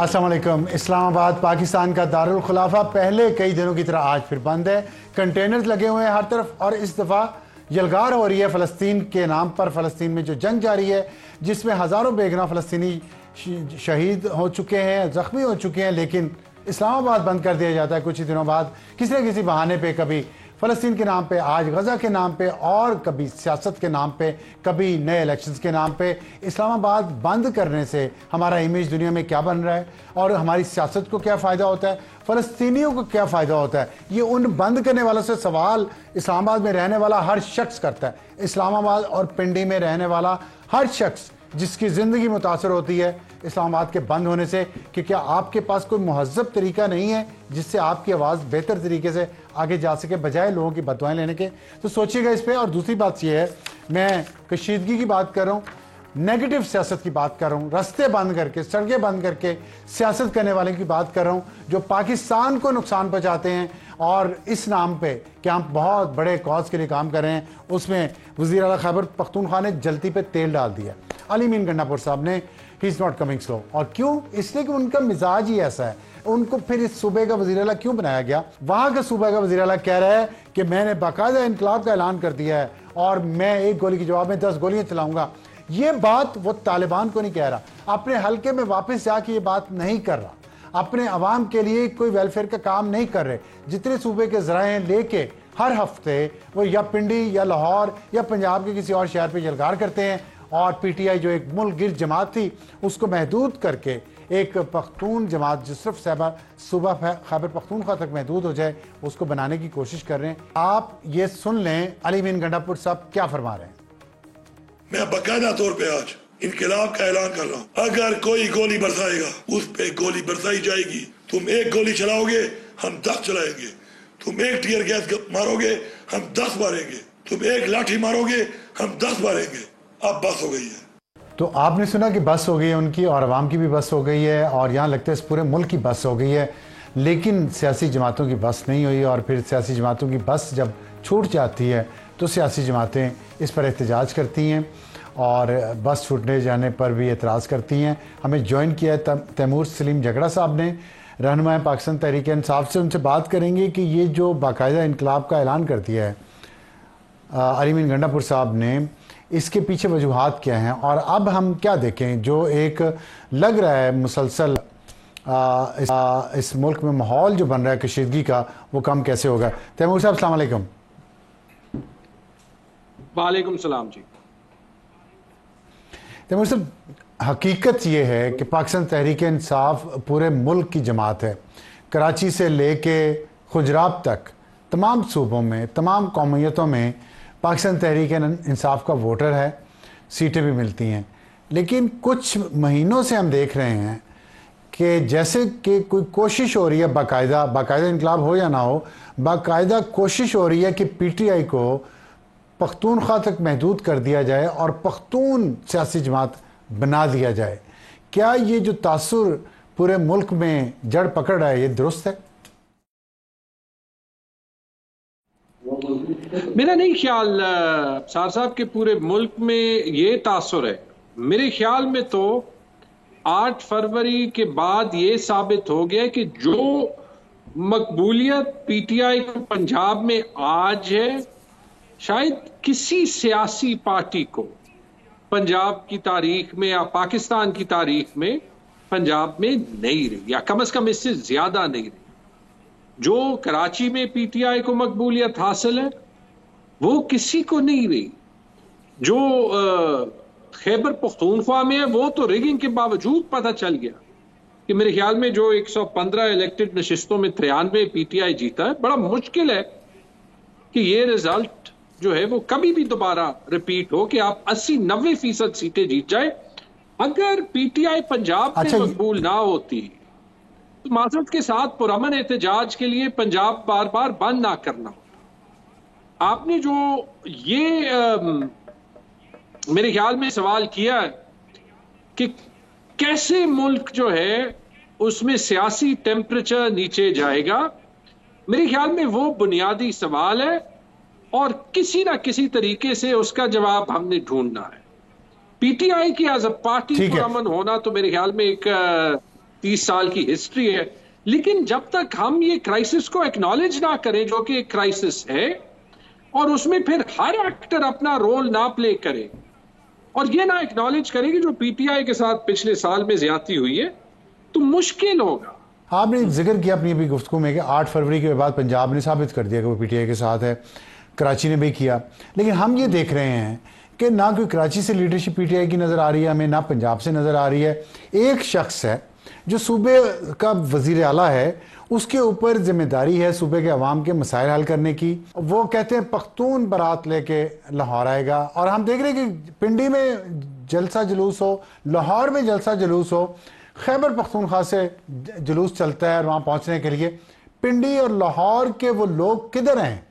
अस्सलाम वालेकुम। इस्लामाबाद पाकिस्तान का दारुल खुलाफा पहले कई दिनों की तरह आज फिर बंद है। कंटेनर्स लगे हुए हैं हर तरफ और इस दफ़ा यलगार हो रही है फ़लस्तीन के नाम पर। फ़लस्तीन में जो जंग जारी है जिसमें हज़ारों बेगुनाह फ़लस्तीनी शहीद हो चुके हैं, ज़ख्मी हो चुके हैं, लेकिन इस्लामाबाद बंद कर दिया जाता है कुछ ही दिनों बाद किसी न किसी बहाने पे। कभी फ़लस्तीन के नाम पे, आज गज़ा के नाम पे, और कभी सियासत के नाम पे, कभी नए इलेक्शंस के नाम पे। इस्लामाबाद बंद करने से हमारा इमेज दुनिया में क्या बन रहा है और हमारी सियासत को क्या फ़ायदा होता है, फ़लस्तीनियों को क्या फ़ायदा होता है, ये उन बंद करने वालों से सवाल इस्लामाबाद में रहने वाला हर शख्स करता है। इस्लामाबाद और पिंडी में रहने वाला हर शख्स जिसकी ज़िंदगी मुतासर होती है इस्लामाबाद के बंद होने से, कि क्या आपके पास कोई महज़ब तरीका नहीं है जिससे आपकी आवाज़ बेहतर तरीके से आगे जा सके बजाय लोगों की बददुआएं लेने के। तो सोचिएगा इस पर। और दूसरी बात यह है, मैं कशीदगी की बात कर रहा हूँ, नेगेटिव सियासत की बात कर रहा हूँ, रास्ते बंद करके, सड़कें बंद करके सियासत करने वाले की बात कर रहा हूँ जो पाकिस्तान को नुकसान पहुँचाते हैं और इस नाम पे कि हम बहुत बड़े कॉज के लिए काम कर रहे हैं। उसमें वज़ीर आला खैबर पख्तूनख्वा ने जल्ती पे तेल डाल दिया। अली मीन गंडापुर साहब ने he is not coming slow. और क्यों? इसलिए कि उनका मिजाज ही ऐसा है। उनको फिर इस सूबे का वज़ीर आला क्यों बनाया गया? वहाँ का सूबे का वज़ीर आला कह रहा है कि मैंने बाकायदा इनकलाब का ऐलान कर दिया है और मैं एक गोली के जवाब में 10 गोलियाँ चलाऊँगा। ये बात वो तालिबान को नहीं कह रहा, अपने हल्के में वापस जाके ये बात नहीं कर रहा, अपने अवाम के लिए कोई वेलफेयर का काम नहीं कर रहे। जितने सूबे के ज़राए लेके हर हफ्ते वो या पिंडी या लाहौर या पंजाब के किसी और शहर पे यलगार करते हैं और पीटीआई जो एक मुल्क गिर जमात थी उसको महदूद करके एक पख्तून जमात जो सिर्फ सूबा खैबर पख्तूनख्वा तक महदूद हो जाए उसको बनाने की कोशिश कर रहे हैं। आप ये सुन लें अली मीन गंडापुर साहब क्या फरमा रहे हैं। मैं बाकायदा तौर पे आज इनकलाब का ऐलान कर रहा हूँ। अगर कोई गोली बरसाएगा उस पे गोली बरसाई जाएगी। तुम एक गोली चलाओगे हम 10 चलाएंगे, तुम एक टीयर गैस मारोगे हम 10 मारेंगे, तुम एक लाठी मारोगे हम 10 मारेंगे। अब बस हो गई है। तो आपने सुना कि बस हो गई है उनकी, और अवाम की भी बस हो गई है, और यहाँ लगता है इस पूरे मुल्क की बस हो गई है। लेकिन सियासी जमातों की बस नहीं हुई, और फिर सियासी जमातों की बस जब छूट जाती है तो सियासी जमातें इस पर एहतजाज करती हैं और बस छूटने जाने पर भी एतराज़ करती हैं। हमें ज्वाइन किया है तैमूर सलीम झगड़ा साहब ने, रहनुमा पाकिस्तान तहरीक इंसाफ से। उनसे बात करेंगे कि ये जो बाकायदा इनकलाब का ऐलान कर दिया है अली मीन गंडापुर साहब ने, इसके पीछे वजूहात क्या हैं और अब हम क्या देखें जो एक लग रहा है मुसलसल इस मुल्क में माहौल जो बन रहा है कशीदगी का, वो कम कैसे होगा। तैमूर साहब अस्सलाम वालेकुम। वालेकुम सलाम जी। तैमूर साहब, हकीकत ये है कि पाकिस्तान तहरीक इंसाफ पूरे मुल्क की जमात है। कराची से लेके खुजराब तक तमाम सूबों में, तमाम कौमियतों में पाकिस्तान तहरीक इंसाफ का वोटर है, सीटें भी मिलती हैं। लेकिन कुछ महीनों से हम देख रहे हैं कि जैसे कि कोई कोशिश हो रही है, बाकायदा इनकलाब हो या ना हो, बाकायदा कोशिश हो रही है कि पीटीआई को पख्तूनख्वा तक महदूद कर दिया जाए और पख्तून सियासी जमात बना दिया जाए। क्या ये जो तासुर पूरे मुल्क में जड़ पकड़ रहा है ये दुरुस्त है? मेरा नहीं ख्याल सार साहब के पूरे मुल्क में ये तासुर है। मेरे ख्याल में तो 8 फरवरी के बाद ये साबित हो गया कि जो मकबूलियत पीटीआई को पंजाब में आज है, शायद किसी सियासी पार्टी को पंजाब की तारीख में या पाकिस्तान की तारीख में पंजाब में नहीं रही, या कम से कम इससे ज्यादा नहीं रही। जो कराची में पीटीआई को मकबूलियत हासिल है वो किसी को नहीं रही। जो खैबर पख्तूनख्वा में है वो तो रिगिंग के बावजूद पता चल गया कि मेरे ख्याल में जो 115 इलेक्टेड नशिस्तों में 93 पीटीआई जीता है। बड़ा मुश्किल है कि ये रिजल्ट जो है वो कभी भी दोबारा रिपीट हो कि आप 80-90% सीटें जीत जाए। अगर पीटीआई पंजाब में मकबूल ना होती तो माजरत के साथ पुरअमन एहतजाज के लिए पंजाब बार बार बंद ना करना होता। आपने जो ये मेरे ख्याल में सवाल किया है कि कैसे मुल्क जो है उसमें सियासी टेम्परेचर नीचे जाएगा, मेरे ख्याल में वो बुनियादी सवाल है और किसी ना किसी तरीके से उसका जवाब हमने ढूंढना है। पीटीआई की एज अ पार्टी पुरअमन होना तो मेरे ख्याल में एक 30 साल की हिस्ट्री है। लेकिन जब तक हम ये क्राइसिस को एक्नॉलेज ना करें, जो कि एक क्राइसिस है, और उसमें फिर हर एक्टर अपना रोल ना प्ले करे, और ये ना एक्नॉलेज करे कि जो पीटीआई के साथ पिछले साल में ज्यादती हुई है, तो मुश्किल होगा। आपने जिक्र किया अपनी अभी गुफ्तगू में कि 8 फरवरी के बाद पंजाब ने साबित कर दिया कि वो पीटीआई के साथ है, कराची ने भी किया, लेकिन हम ये देख रहे हैं कि ना कोई कराची से लीडरशिप पीटीआई की नज़र आ रही है हमें, ना पंजाब से नज़र आ रही है। एक शख्स है जो सूबे का वजीर आला है, उसके ऊपर जिम्मेदारी है सूबे के अवाम के मसाइल हल करने की। वो कहते हैं पख्तून बारात लेके लाहौर आएगा, और हम देख रहे हैं कि पिंडी में जलसा जुलूस हो, लाहौर में जलसा जुलूस हो, खैबर पख्तूनख्वा से जुलूस चलता है, और वहाँ पहुँचने के लिए पिंडी और लाहौर के वो लोग किधर हैं?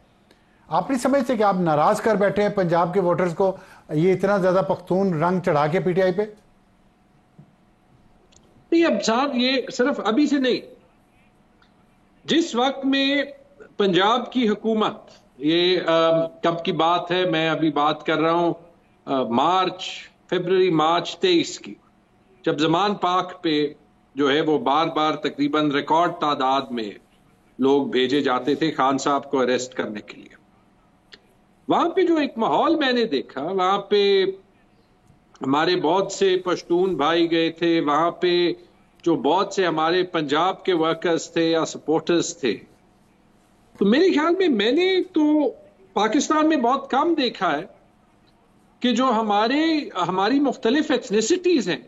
आप नहीं समझते कि आप नाराज कर बैठे हैं पंजाब के वोटर्स को, ये इतना ज्यादा पख्तून रंग चढ़ा के पीटीआई पे? नहीं, अब साहब ये सिर्फ अभी से नहीं, जिस वक्त में पंजाब की हुकूमत, ये कब की बात है, मैं अभी बात कर रहा हूं फरवरी मार्च 23 की, जब जमान पाक पे जो है वो बार बार तकरीबन रिकॉर्ड तादाद में लोग भेजे जाते थे खान साहब को अरेस्ट करने के लिए। वहां पे जो एक माहौल मैंने देखा, वहां पे हमारे बहुत से पश्तून भाई गए थे, वहां पे जो बहुत से हमारे पंजाब के वर्कर्स थे या सपोर्टर्स थे, तो मेरे ख्याल में मैंने तो पाकिस्तान में बहुत कम देखा है कि जो हमारी मुख्तलिफ एथनिसिटीज हैं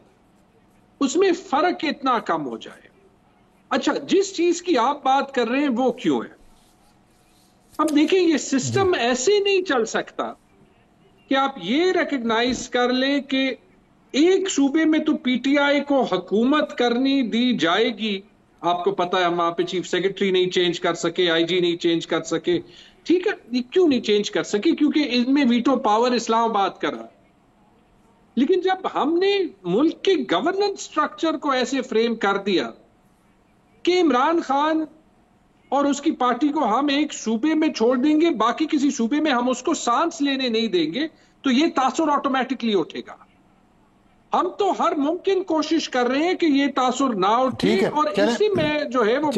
उसमें फर्क इतना कम हो जाए। अच्छा, जिस चीज की आप बात कर रहे हैं वो क्यों है? अब देखिए, ये सिस्टम ऐसे नहीं चल सकता कि आप ये रिकग्नाइज कर लें कि एक सूबे में तो पीटीआई को हुकूमत करनी दी जाएगी। आपको पता है हम वहां पे चीफ सेक्रेटरी नहीं चेंज कर सके, आईजी नहीं चेंज कर सके, ठीक है, ये क्यों नहीं चेंज कर सके? क्योंकि इनमें वीटो पावर इस्लामाबाद कर रहा है। लेकिन जब हमने मुल्क के गवर्नेंस स्ट्रक्चर को ऐसे फ्रेम कर दिया कि इमरान खान और उसकी पार्टी को हम एक सूबे में छोड़ देंगे, बाकी किसी सूबे में हम उसको सांस लेने नहीं देंगे, तो ये तासुर ऑटोमेटिकली उठेगा। हम तो हर मुमकिन कोशिश कर रहे हैं कि ये तासुर ना उठे, और इसी में जो है वो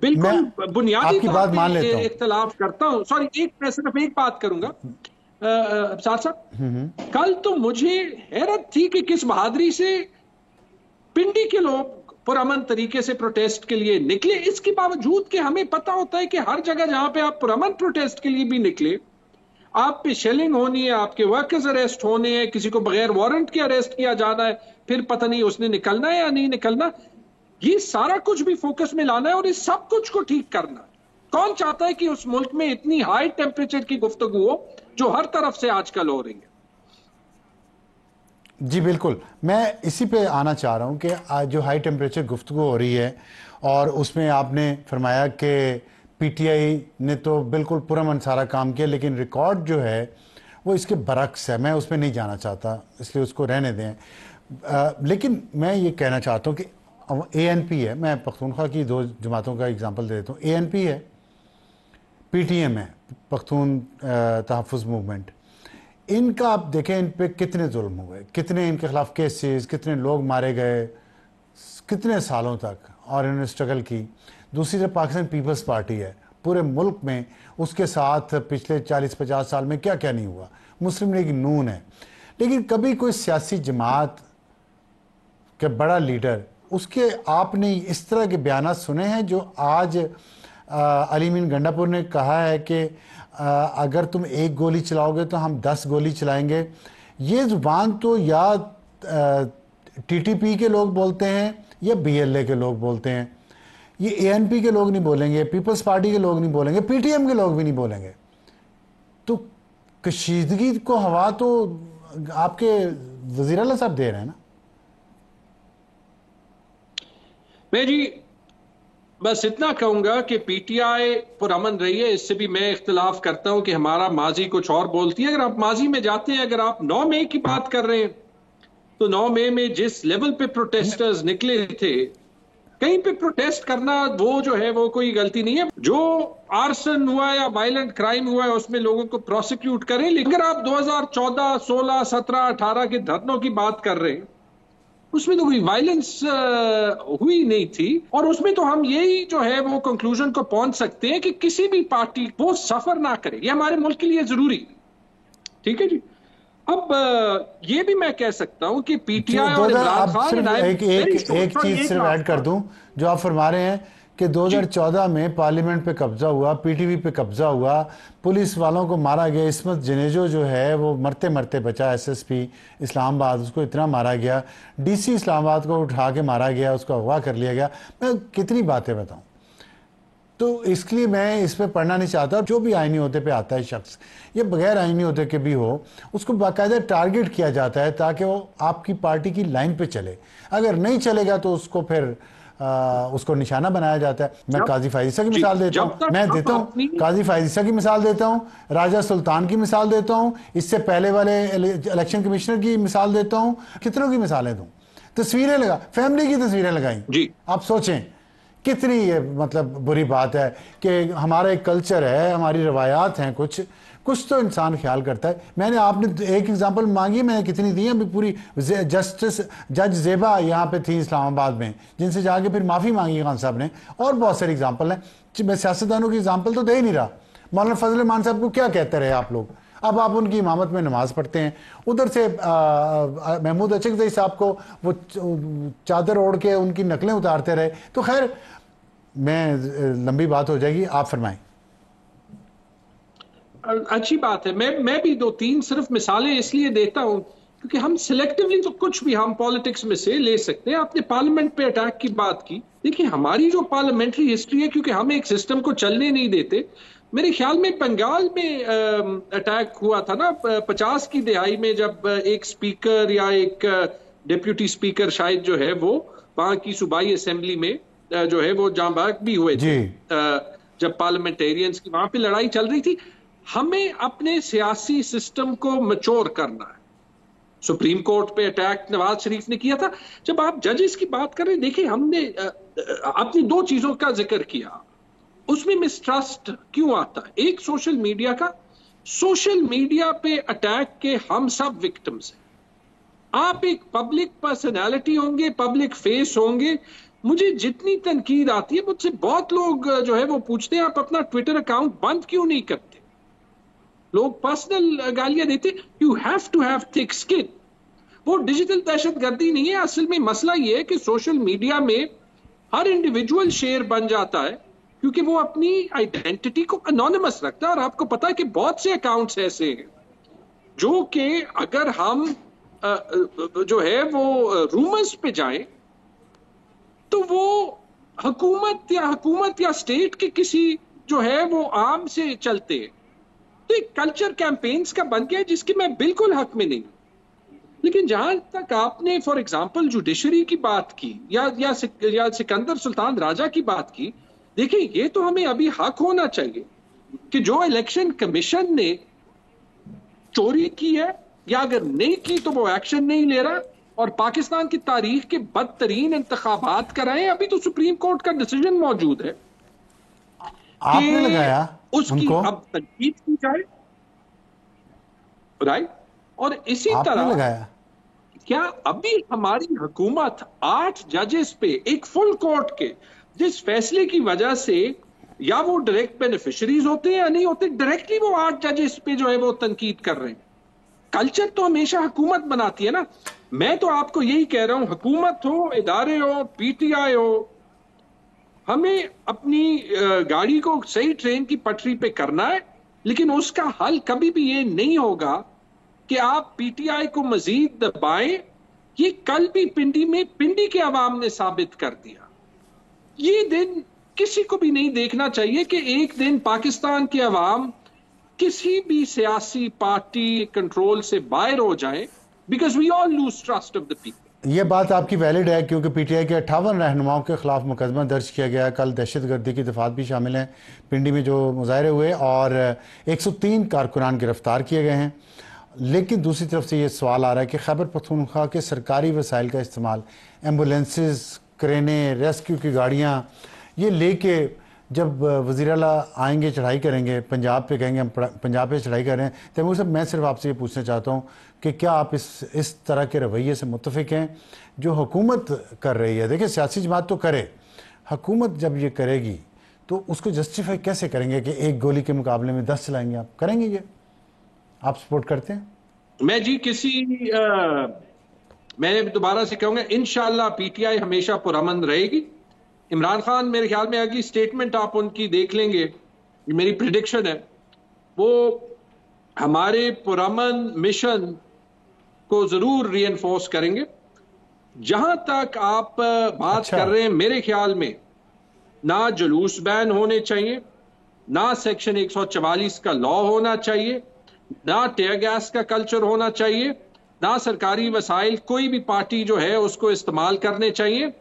बिल्कुल बुनियादी तौर पे इख्तलाफ करता हूं। सॉरी, मैं सिर्फ एक बात करूंगा साहब, कल तो मुझे हैरत थी कि किस बहादुरी से पिंडी के लोग पुरअमन तरीके से प्रोटेस्ट के लिए निकले, इसके बावजूद कि हमें पता होता है कि हर जगह जहां पे आप पुरअमन प्रोटेस्ट के लिए भी निकले, आप पे शेलिंग होनी है, आपके वर्कर्स अरेस्ट होने हैं, किसी को बगैर वारंट के अरेस्ट किया जाना है, फिर पता नहीं उसने निकलना है या नहीं निकलना। ये सारा कुछ भी फोकस में लाना है और इस सब कुछ को ठीक करना है। कौन चाहता है कि उस मुल्क में इतनी हाई टेम्परेचर की गुफ्तगू हो जो हर तरफ से आजकल हो रही है? जी बिल्कुल, मैं इसी पे आना चाह रहा हूँ कि आज जो हाई टेम्परेचर गुफ्तगू हो रही है, और उसमें आपने फरमाया कि पीटीआई ने तो बिल्कुल पुरअमन सारा काम किया, लेकिन रिकॉर्ड जो है वो इसके बरक्स है। मैं उसमें नहीं जाना चाहता, इसलिए उसको रहने दें। लेकिन मैं ये कहना चाहता हूँ कि एएनपी है, मैं पख्तूनख्वा की 2 जमातों का एग्जांपल दे देता हूँ। एएनपी है, पीटीएम है, पख्तून तहफ़्फ़ुज़ मूवमेंट। इनका आप देखें, इन पे कितने जुल्म हुए, कितने इनके खिलाफ केसेस, कितने लोग मारे गए, कितने सालों तक, और इन्होंने स्ट्रगल की। दूसरी तरफ पाकिस्तान पीपल्स पार्टी है, पूरे मुल्क में उसके साथ पिछले 40-50 साल में क्या क्या नहीं हुआ। मुस्लिम लीग नून है, लेकिन कभी कोई सियासी जमात के बड़ा लीडर, उसके आपने इस तरह के बयान सुने हैं जो आज अली मीन गंडापुर ने कहा है कि अगर तुम 1 गोली चलाओगे तो हम 10 गोली चलाएंगे। ये जुबान तो या टीटीपी के लोग बोलते हैं या बीएलए के लोग बोलते हैं, ये एएनपी के लोग नहीं बोलेंगे, पीपल्स पार्टी के लोग नहीं बोलेंगे, पीटीएम के लोग भी नहीं बोलेंगे। तो कशीदगी को हवा तो आपके वज़ीर आला साहब दे रहे हैं ना। मैं जी बस इतना कहूंगा कि पीटीआई पुरअमन रही है, इससे भी मैं इख्तिलाफ करता हूं कि हमारा माजी कुछ और बोलती है। अगर आप माजी में जाते हैं, अगर आप 9 मई की बात कर रहे हैं, तो 9 मई में जिस लेवल पे प्रोटेस्टर्स निकले थे, कहीं पे प्रोटेस्ट करना वो जो है वो कोई गलती नहीं है। जो आर्सन हुआ या वायलेंट क्राइम हुआ है उसमें लोगों को प्रोसिक्यूट करें। लेकिन अगर आप 2014, 16, 17, 18 के धरनों की बात कर रहे हैं, उसमें तो कोई वायलेंस हुई नहीं थी, और उसमें तो हम यही जो है वो कंक्लूजन को पहुंच सकते हैं कि किसी भी पार्टी वो सफर ना करे, ये हमारे मुल्क के लिए जरूरी। ठीक है जी। अब ये भी मैं कह सकता हूं कि पीटीआई और इमरान खान, एक चीज सिर्फ ऐड कर दूं, जो आप फरमा रहे हैं कि 2014 में पार्लियामेंट पे कब्जा हुआ, पीटीवी पे कब्जा हुआ, पुलिस वालों को मारा गया, इस्मत जनेजो जो है वो मरते मरते बचा, एसएसपी इस्लामाबाद, उसको इतना मारा गया, डीसी इस्लामाबाद को उठा के मारा गया, उसको अगवा कर लिया गया। मैं कितनी बातें बताऊं, तो इसलिए मैं इस पर पढ़ना नहीं चाहता। जो भी आईनी होते पे आता है शख्स, ये बगैर आईनी होते के भी हो, उसको बाकायदा टारगेट किया जाता है ताकि वो आपकी पार्टी की लाइन पे चले। अगर नहीं चलेगा तो उसको फिर उसको निशाना बनाया जाता है। मैं काजी फायजीसा की मिसाल देता हूँ, मैं देता हूँ काजी फायजीसा की मिसाल देता हूँ, राजा सुल्तान की मिसाल देता हूँ, इससे पहले वाले इलेक्शन कमिश्नर की मिसाल देता हूँ, कितनों की मिसालें दूँ। तस्वीरें लगा, फैमिली की तस्वीरें लगाई। आप सोचें कितनी ये मतलब बुरी बात है कि हमारा एक कल्चर है, हमारी रवायात हैं, कुछ तो इंसान ख्याल करता है। मैंने आपने एक एग्जांपल मांगी, मैंने कितनी दी है अभी पूरी। जज जेबा यहाँ पे थी इस्लामाबाद में, जिनसे जाके फिर माफ़ी मांगी खान साहब ने, और बहुत सारे एग्जांपल हैं। मैं सियासतदानों की एग्जांपल तो दे ही नहीं रहा। मौलाना फजल रहमान साहब को क्या कहते रहे आप लोग, अब आप उनकी इमामत में नमाज पढ़ते हैं। उधर से महमूद अचकज़ई साहब को वो चादर ओढ़ के उनकी नकलें उतारते रहे। तो खैर, मैं लंबी बात हो जाएगी, आप फरमाएं। अच्छी बात है। मैं भी 2-3 सिर्फ मिसालें इसलिए देता हूं क्योंकि हम सिलेक्टिवली तो कुछ भी हम पॉलिटिक्स में से ले सकते हैं। आपने पार्लियामेंट पे अटैक की बात की, देखिए हमारी जो पार्लियामेंट्री हिस्ट्री है, क्योंकि हम एक सिस्टम को चलने नहीं देते। मेरे ख्याल में बंगाल में अटैक हुआ था ना 50 की दिहाई में, जब एक स्पीकर या एक डिप्यूटी स्पीकर शायद जो है वो वहां की सूबाई असेंबली में जो है वो जांबाग भी हुए थे, जब पार्लियामेंटेरियंस की वहां पे लड़ाई चल रही थी। हमें अपने सियासी सिस्टम को मैच्योर करना है। सुप्रीम कोर्ट पे अटैक नवाज शरीफ ने किया था। जब आप जजेस की बात कर रहे हैं, देखिए हमने अपनी 2 चीजों का जिक्र किया, उसमें मिसट्रस्ट क्यों आता है। एक सोशल मीडिया का, सोशल मीडिया पे अटैक के हम सब विक्टिम्स हैं। आप एक पब्लिक पर्सनैलिटी होंगे, पब्लिक फेस होंगे। मुझे जितनी तनकीद आती है, मुझसे बहुत लोग जो है वो पूछते हैं आप अपना ट्विटर अकाउंट बंद क्यों नहीं करते। लोग पर्सनल गालियां देते। You have to have thick skin. वो डिजिटल दहशतगर्दी नहीं है। असल में मसला ये है कि सोशल मीडिया में हर इंडिविजुअल शेर बन जाता है, क्योंकि वो अपनी आइडेंटिटी को अनोनिमस रखता है। और आपको पता है कि बहुत से अकाउंट्स ऐसे हैं जो कि अगर हम जो है वो रूमर्स पे जाएं तो वो हुकूमत या स्टेट के किसी जो है वो आर्म से चलते हैं। तो एक कल्चर कैंपेन्स का बन गया है, जिसकी मैं बिल्कुल हक में नहीं। लेकिन जहां तक आपने फॉर एग्जांपल जुडिशरी की बात की या सिकंदर सुल्तान राजा की बात की, देखिए ये तो हमें अभी हक होना चाहिए कि जो इलेक्शन कमीशन ने चोरी की है या अगर नहीं की तो वो एक्शन नहीं ले रहा और पाकिस्तान की तारीख के बदतरीन इंतखाबात कराए। अभी तो सुप्रीम कोर्ट का डिसीजन मौजूद है, आपने लगाया उसकी उनको? अब तनकीद की जाए, राइट। और इसी तरह लगाया। क्या अभी हमारी हुकूमत 8 जजेस पे एक फुल कोर्ट के जिस फैसले की वजह से या वो डायरेक्ट बेनिफिशरीज होते हैं या नहीं होते, डायरेक्टली वो 8 जजेस पे जो है वो तनकीद कर रहे हैं। कल्चर तो हमेशा हुकूमत बनाती है ना। मैं तो आपको यही कह रहा हूं, हुकूमत हो, इदारे हो, पीटीआई हो, हमें अपनी गाड़ी को सही ट्रेन की पटरी पे करना है। लेकिन उसका हल कभी भी ये नहीं होगा कि आप पीटीआई को मजीद दबाएं। ये कल भी पिंडी के अवाम ने साबित कर दिया। ये दिन किसी को भी नहीं देखना चाहिए कि एक दिन पाकिस्तान के अवाम किसी भी सियासी पार्टी कंट्रोल से बाहर हो जाए, because we all lose trust of the people. ये बात आपकी वैलिड है, क्योंकि पीटीआई के 58 रहनुमाओं के खिलाफ मुकदमा दर्ज किया गया है। कल दहशतगर्दी की दफात भी शामिल हैं पिंडी में जो मुजाहरे हुए, और 103 कारकुनान गिरफ्तार किए गए हैं। लेकिन दूसरी तरफ से ये सवाल आ रहा है कि खैबर पख्तूनख्वा के सरकारी वसाइल का इस्तेमाल, एम्बुलेंसेस, क्रेनें, रेस्क्यू की गाड़ियाँ, ये लेके जब वज़ीर आला आएंगे, चढ़ाई करेंगे, पंजाब पे कहेंगे हम पंजाब पे चढ़ाई कर रहे हैं, तैमूर साहब मैं सिर्फ आपसे ये पूछना चाहता हूँ कि क्या आप इस तरह के रवैये से मुत्तफ़िक हैं जो हुकूमत कर रही है? देखिए, सियासी जमात तो करे, हुकूमत जब ये करेगी तो उसको जस्टिफाई कैसे करेंगे कि एक गोली के मुकाबले में 10 चलाएंगे? आप करेंगे ये? आप सपोर्ट करते हैं? मैं जी मैं दोबारा से कहूंगा, इंशाअल्लाह पीटीआई हमेशा पुरअमन रहेगी। इमरान खान, मेरे ख्याल में अगली स्टेटमेंट आप उनकी देख लेंगे, मेरी प्रिडिक्शन है, वो हमारे पुरअमन मिशन को जरूर रीइंफोर्स करेंगे। जहां तक आप बात कर रहे हैं, मेरे ख्याल में ना जुलूस बैन होने चाहिए, ना सेक्शन 144 का लॉ होना चाहिए, ना टेयर गैस का कल्चर होना चाहिए, ना सरकारी वसाइल कोई भी पार्टी जो है उसको इस्तेमाल करने चाहिए।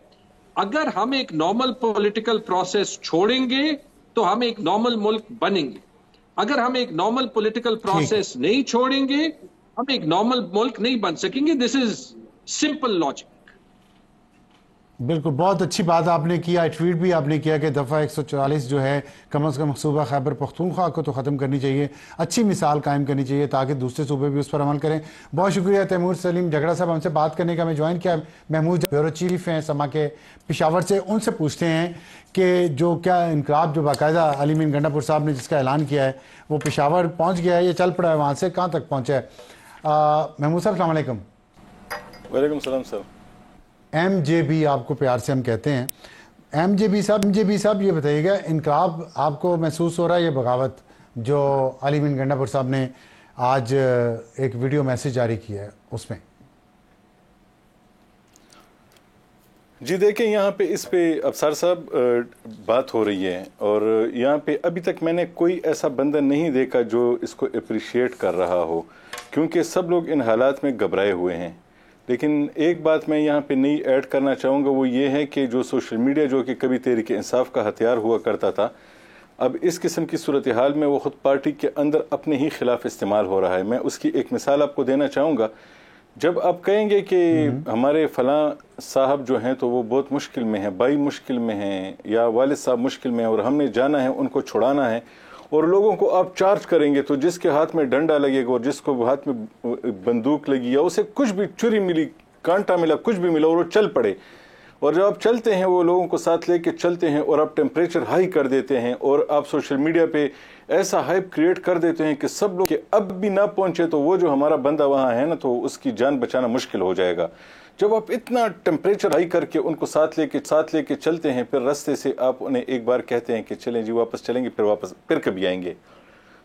अगर हम एक नॉर्मल पॉलिटिकल प्रोसेस छोड़ेंगे तो हम एक नॉर्मल मुल्क बनेंगे। अगर हम एक नॉर्मल पॉलिटिकल प्रोसेस नहीं छोड़ेंगे, हम एक नॉर्मल मुल्क नहीं बन सकेंगे। This is simple logic. बिल्कुल, बहुत अच्छी बात आपने किया। ट्वीट भी आपने किया कि दफ़ा 144 जो है कम से कम सूबा खैबर पख्तूनख्वा को तो ख़त्म करनी चाहिए, अच्छी मिसाल कायम करनी चाहिए ताकि दूसरे सूबे भी उस पर अमल करें। बहुत शुक्रिया तैमूर सलीम झगड़ा साहब हमसे बात करने का। मैं ज्वाइन किया महमूद ब्यूरो चीफ हैं समा के पेशावर से, उनसे पूछते हैं कि जो क्या इनकलाब जो बाकायदा अली मीन गंडापुर साहब ने जिसका ऐलान किया है वो पेशावर पहुँच गया है, ये चल पड़ा है, वहाँ से कहाँ तक पहुँचा है? महमूद साहब अस्सलाम वालेकुम। वालेकुम सलाम सर। MJB आपको प्यार से हम कहते हैं। MJB साहब ये बताइएगा, इनकलाब आपको महसूस हो रहा है ये बगावत जो अली बिन गंडापुर साहब ने आज एक वीडियो मैसेज जारी किया है उसमें? जी देखें, यहाँ पे इस पे अफसर साहब बात हो रही है और यहाँ पे अभी तक मैंने कोई ऐसा बंदा नहीं देखा जो इसको अप्रिशिएट कर रहा हो, क्योंकि सब लोग इन हालात में घबराए हुए हैं। लेकिन एक बात मैं यहाँ पे नई ऐड करना चाहूँगा, वो ये है कि जो सोशल मीडिया जो कि कभी तहरीक इंसाफ का हथियार हुआ करता था, अब इस किस्म की सूरत हाल में वो खुद पार्टी के अंदर अपने ही खिलाफ इस्तेमाल हो रहा है। मैं उसकी एक मिसाल आपको देना चाहूँगा। जब आप कहेंगे कि हमारे फलां साहब जो हैं तो वो बहुत मुश्किल में हैं, भाई मुश्किल में हैं या वालिद साहब मुश्किल में हैं और हमने जाना है उनको छुड़ाना है, और लोगों को आप चार्ज करेंगे तो जिसके हाथ में डंडा लगेगा और जिसको हाथ में बंदूक लगी या उसे कुछ भी छुरी मिली, कांटा मिला, कुछ भी मिला और वो चल पड़े, और जब आप चलते हैं वो लोगों को साथ लेके चलते हैं और आप टेम्परेचर हाई कर देते हैं और आप सोशल मीडिया पे ऐसा हाइप क्रिएट कर देते हैं कि सब लोग कि अब भी ना पहुंचे तो वो जो हमारा बंदा वहां है ना तो उसकी जान बचाना मुश्किल हो जाएगा। जब आप इतना टेम्परेचर हाई करके उनको साथ लेके चलते हैं, फिर रास्ते से आप उन्हें एक बार कहते हैं कि चलें जी वापस चलेंगे, फिर कभी आएंगे,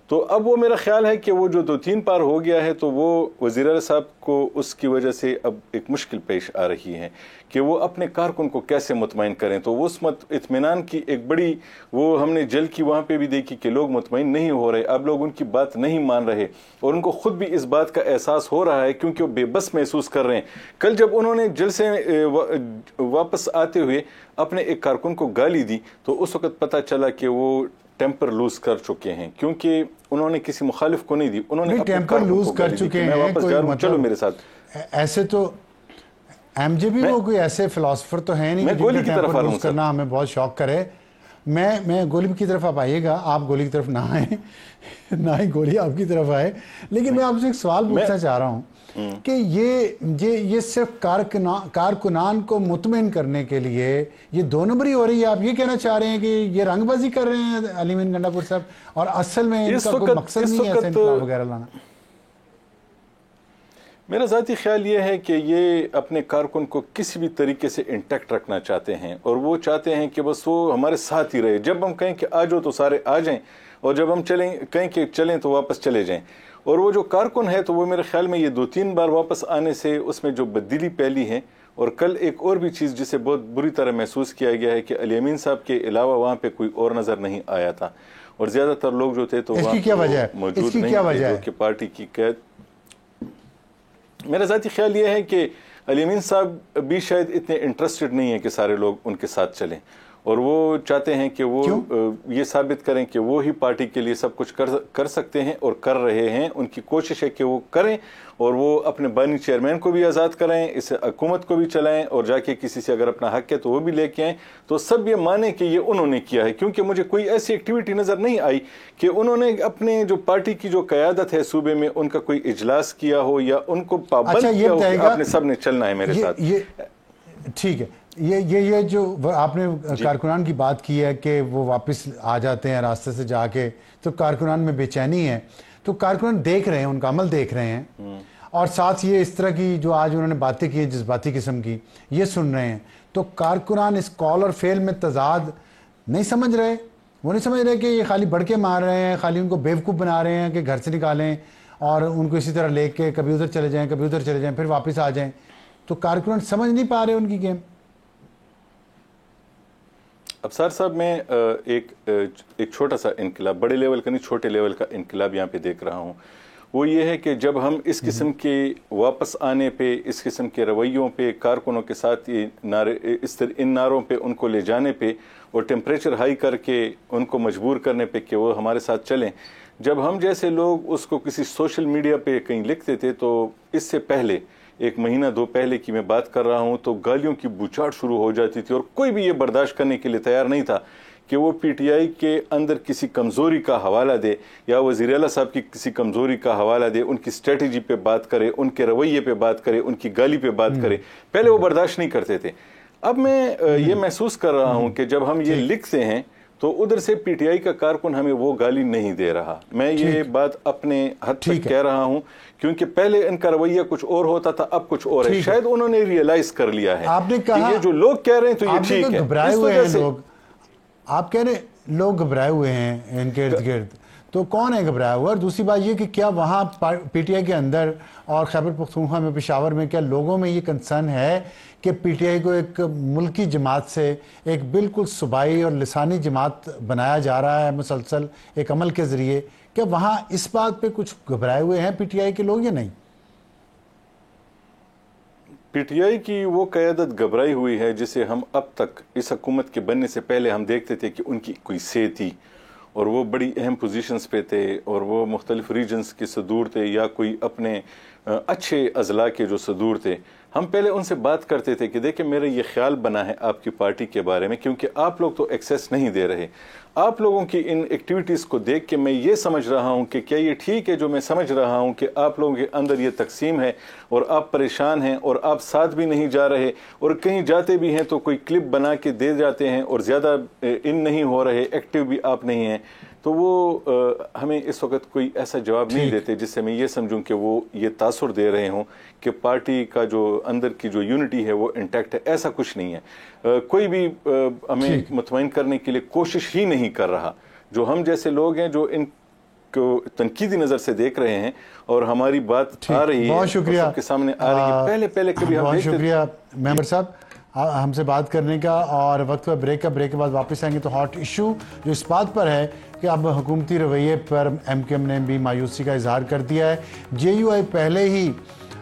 तो अब वो मेरा ख्याल है कि वो जो 2-3 पार हो गया है तो वो वज़ीर आला साहब को उसकी वजह से अब एक मुश्किल पेश आ रही है कि वो अपने कारकुन को कैसे मुतमईन करें। तो वो उस इत्मीनान की एक बड़ी, वो हमने जल की वहाँ पे भी देखी कि लोग मुतमईन नहीं हो रहे, अब लोग उनकी बात नहीं मान रहे और उनको खुद भी इस बात का एहसास हो रहा है क्योंकि वो बेबस महसूस कर रहे हैं। कल जब उन्होंने जल से वापस आते हुए अपने एक कारकुन को गाली दी तो उस वक्त पता चला कि वो टेम्पर लूज कर चुके हैं, क्योंकि उन्होंने किसी मुखालिफ को नहीं दी, उन्होंने टेम्पर लूज कर चुके हैं। वापस जा रहा हूं, चलो मेरे साथ। ऐसे तो MJB वो कोई ऐसे फिलोसफर तो है नहीं, मैं गोली की तरफ आ रहा हूं करना हमें बहुत शौक करे। मैं गोली की तरफ आप आइएगा, आप गोली की तरफ ना आए ना ही गोली आपकी तरफ आए, लेकिन मैं आपसे एक सवाल पूछना चाह रहा हूँ कि ये सिर्फ कारकुनान को मुतमिन करने के लिए ये 2 नंबरी हो रही है? आप ये कहना चाह रहे हैं कि ये रंगबाजी कर रहे हैं अली मीन गंडापुर साहब और असल में इनका कोई मकसद नहीं है इनकलाब वगैरह लाना? मेरा ज़ाती ख्याल ये है कि ये अपने कारकुन को किसी भी तरीके से इंटैक्ट रखना चाहते हैं और वो चाहते हैं कि बस वो हमारे साथ ही रहे। जब हम कहें कि आ जाओ तो सारे आ जाएं और जब हम कहें कि चलें तो वापस चले जाएं। और वो जो कारकुन है तो वो मेरे ख्याल में ये 2-3 बार वापस आने से उसमें जो बददिली फैली है। और कल एक और भी चीज़ जिसे बहुत बुरी तरह महसूस किया गया है कि अली अमीन साहब के अलावा वहाँ पे कोई और नज़र नहीं आया था और ज़्यादातर लोग जो थे तो वहाँ मौजूद नहीं थे जो कि पार्टी की कैद। मेरा ज़ाती ख्याल ये है कि अली अमीन साहब भी शायद इतने इंटरेस्टेड नहीं है कि सारे लोग उनके साथ चलें और वो चाहते हैं कि वो ये साबित करें कि वो ही पार्टी के लिए सब कुछ कर सकते हैं और कर रहे हैं। उनकी कोशिश है कि वो करें और वो अपने बानी चेयरमैन को भी आज़ाद कराएं, इस हुकूमत को भी चलाएं और जाके किसी से अगर अपना हक है तो वो भी लेके आएं, तो सब ये माने कि ये उन्होंने किया है। क्योंकि मुझे कोई ऐसी एक्टिविटी नज़र नहीं आई कि उन्होंने अपने जो पार्टी की जो क़यादत है सूबे में उनका कोई इजलास किया हो या उनको पाबंद किया हो कि आपने सब ने चलना है मेरे साथ। ठीक है, ये जो आपने कारकुनान की बात की है कि वो वापस आ जाते हैं रास्ते से जाके, तो कारकुनान में बेचैनी है, तो कारकुनान देख रहे हैं, उनका अमल देख रहे हैं और साथ ये इस तरह की जो आज उन्होंने बातें की जज्बाती किस्म की ये सुन रहे हैं, तो कारकुनान इस कॉल और फेल में तजाद नहीं समझ रहे। वो नहीं समझ रहे कि ये खाली बढ़ के मार रहे हैं, खाली उनको बेवकूफ़ बना रहे हैं कि घर से निकालें और उनको इसी तरह लेके कभी उधर चले जाएं कभी उधर चले जाएं फिर वापस आ जाएं। तो कारकुनान समझ नहीं पा रहे उनकी गेम। अफसार साहब, मैं एक छोटा सा इनकलाब, बड़े लेवल का नहीं छोटे लेवल का इनकलाब यहाँ पे देख रहा हूँ। वो ये है कि जब हम इस किस्म के वापस आने पे, इस किस्म के रवैयों पे, कारकुनों के साथ ये नारे, इन नारों पे उनको ले जाने पे और टेम्परेचर हाई करके उनको मजबूर करने पे कि वो हमारे साथ चलें, जब हम जैसे लोग उसको किसी सोशल मीडिया पे कहीं लिखते थे, तो इससे पहले 1 महीना 2 पहले की मैं बात कर रहा हूं, तो गालियों की बौछार शुरू हो जाती थी और कोई भी ये बर्दाश्त करने के लिए तैयार नहीं था कि वो पीटीआई के अंदर किसी कमज़ोरी का हवाला दे या वज़ीर आला साहब की किसी कमज़ोरी का हवाला दे, उनकी स्ट्रेटजी पे बात करे, उनके रवैये पे बात करे, उनकी गाली पे बात करे। पहले वो बर्दाश्त नहीं करते थे। अब मैं ये महसूस कर रहा हूं कि जब हम ये लिखते हैं तो उधर से पीटीआई का कारकुन हमें वो गाली नहीं दे रहा। मैं ये बात अपने हद तक कह रहा हूं क्योंकि पहले इनका रवैया कुछ और होता था, अब कुछ और है। शायद उन्होंने रियलाइज कर लिया है। आपने कहा ये जो लोग कह रहे हैं तो ये ठीक है। घबराए हुए हैं लोग, आप कह रहे लोग घबराए हुए हैं इनके इर्द गिर्द, तो कौन है घबराया हुआ? और दूसरी बात ये कि क्या वहाँ पीटीआई के अंदर और खैबर पख्तूनख्वा में, पेशावर में, क्या लोगों में ये कंसर्न है कि पीटीआई को एक मुल्की जमात से एक बिल्कुल सूबाई और लिसानी जमात बनाया जा रहा है मुसलसल एक अमल के ज़रिए? क्या वहाँ इस बात पे कुछ घबराए हुए हैं पीटीआई के लोग या नहीं? पीटीआई की वो क़यादत घबराई हुई है जिसे हम अब तक इस हुकूमत के बनने से पहले हम देखते थे कि उनकी कोई से थी और वो बड़ी अहम पोजीशंस पे थे और वो मुख्तलिफ रीजन्स के सदूर थे या कोई अपने अच्छे अजला के जो सदूर थे। हम पहले उनसे बात करते थे कि देखिए मेरा ये ख्याल बना है आपकी पार्टी के बारे में, क्योंकि आप लोग तो एक्सेस नहीं दे रहे। आप लोगों की इन एक्टिविटीज़ को देख के मैं ये समझ रहा हूँ कि क्या ये ठीक है जो मैं समझ रहा हूँ कि आप लोगों के अंदर ये तकसीम है और आप परेशान हैं और आप साथ भी नहीं जा रहे और कहीं जाते भी हैं तो कोई क्लिप बना के दे जाते हैं और ज़्यादा इन नहीं हो रहे, एक्टिव भी आप नहीं हैं। तो वो हमें इस वक्त कोई ऐसा जवाब नहीं देते जिससे मैं ये समझूं कि वो ये तासुर दे रहे हों कि पार्टी का जो अंदर की जो यूनिटी है वो इंटैक्ट है। ऐसा कुछ नहीं है। कोई भी हमें मुतमईन करने के लिए कोशिश ही नहीं कर रहा। जो हम जैसे लोग हैं जो इन को तनकीदी नज़र से देख रहे हैं और हमारी बात आ रही है, बहुत शुक्रिया सबके सामने आ रही है। पहले कभी हम बहुत शुक्रिया मेंबर साहब हमसे बात करने का। और वक्त पर ब्रेक के बाद वापस आएंगे तो हॉट इशू जो इस बात पर है कि अब हुकूमती रवैये पर एमक्यूएम ने भी मायूसी का इजहार कर दिया है। जेयूआई पहले ही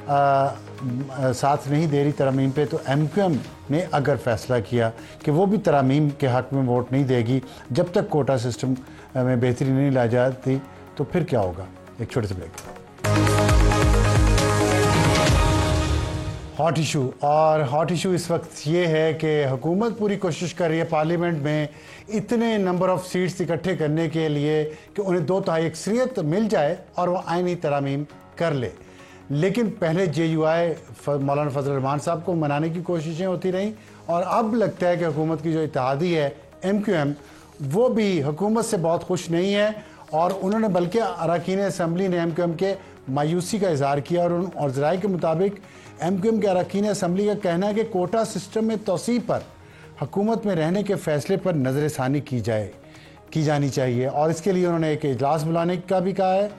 साथ नहीं दे रही तरमीम पे, तो एमक्यूएम ने अगर फैसला किया कि वो भी तरमीम के हक में वोट नहीं देगी जब तक कोटा सिस्टम में बेहतरी नहीं ला जाती, तो फिर क्या होगा? एक छोटे से ब्रेक। हॉट इशू, और हॉट इशू इस वक्त ये है कि हुकूमत पूरी कोशिश कर रही है पार्लियामेंट में इतने नंबर ऑफ सीट्स इकट्ठे करने के लिए कि उन्हें 2/3 अक्सरियत मिल जाए और वो आईनी तरमीम कर ले। लेकिन पहले जेयूआई मौलाना फजल रहमान साहब को मनाने की कोशिशें होती रहीं और अब लगता है कि हुकूमत की जो इत्तेहादी है एमक्यूएम, वो भी हुकूमत से बहुत खुश नहीं है और उन्होंने बल्कि अरकान असम्बली ने एमक्यूएम के मायूसी का इजहार किया और ज़राए के मुताबिक एमक्यूएम के अरकान असम्बली का कहना है कि कोटा सिस्टम में तोसी पर हुकूमत में रहने के फैसले पर नज़रसानी की जानी चाहिए और इसके लिए उन्होंने एक इजलास बुलाने का भी कहा है।